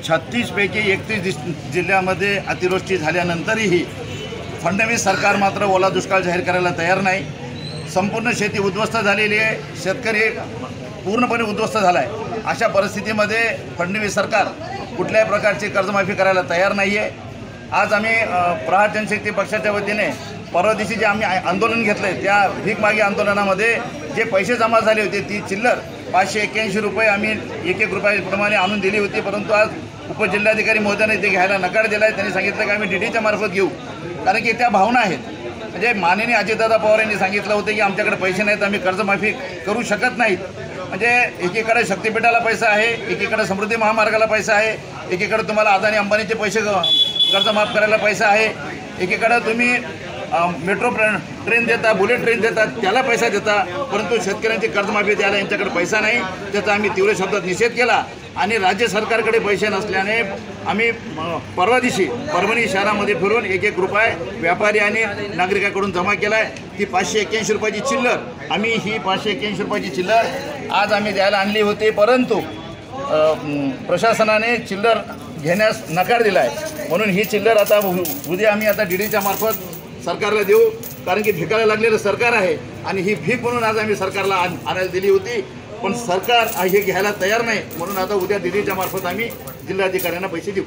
36 पैकी 31 जिल्ह्यामध्ये अतिवृष्टी झाल्यानंतरही फडणवीस सरकार मात्र ओला दुष्काळ जाहीर करायला तयार नाही। संपूर्ण शेती उद्ध्वस्त झालेली आहे, शेतकरी पूर्णपणे उद्ध्वस्त झाला आहे। अशा परिस्थितीमध्ये फडणवीस सरकार कुठल्याही प्रकारची कर्जमाफी करायला तयार नाही आहे। आज आम्ही प्रहार जनशक्ती पक्षाच्या वतीने परवा दिवशी जे आम्ही आंदोलन घेतलं त्या भीक मागी आंदोलनामध्ये जे पैसे जमा झाले होते ती चिल्लर 581 रुपये आम्ही 1-1 रुपयाप्रमाणे आणून दिली होती, परंतु आज उपजिल्हाधिकारी महोदयाने ते घ्यायला नकार दिला आहे। त्यांनी सांगितलं की आम्ही डीडीच्या मार्फत घेऊ, कारण की त्या भावना आहेत। म्हणजे माननीय अजितदादा पवार यांनी सांगितलं होतं की आमच्याकडे पैसे नाहीत, आम्ही कर्जमाफी करू शकत नाहीत। म्हणजे एकीकडे शक्तिपीठाला पैसा आहे, एकीकडे समृद्धी महामार्गाला पैसा आहे, एकीकडे तुम्हाला अदानी अंबानीचे पैसे कर्ज माफ करायला पैसा आहे, एकीकडे तुम्ही मेट्रो ट्रेन देता, बुलेट ट्रेन देता, त्याला पैसा देता, परंतु शेतकऱ्यांची कर्जमाफी द्यायला यांच्याकडे पैसा नाही। त्याचा आम्ही तीव्र शब्दात निषेध केला आणि राज्य सरकारकडे पैसे नसल्याने आम्ही परवा दिवशी परभणी शहरामध्ये फिरून 1-1 रुपये व्यापारी आणि नागरिकांकडून जमा केला आहे। ती 581 रुपयाची चिल्लर, आम्ही ही 581 रुपयाची चिल्लर आज आम्ही द्यायला आणली होती, परंतु प्रशासनाने चिल्लर घेण्यास नकार दिला आहे। म्हणून ही चिल्लर आता उद्या आम्ही आता डीडीच्या मार्फत सरकारला देऊ, कारण की भिकायला लागलेलं सरकार आहे आणि ही भीक म्हणून आज आम्ही सरकारला आणायला दिली होती, पण सरकार हे घ्यायला तयार नाही। म्हणून आता उद्या डीडीच्या मार्फत आम्ही जिल्हाधिकाऱ्यांना पैसे देऊ।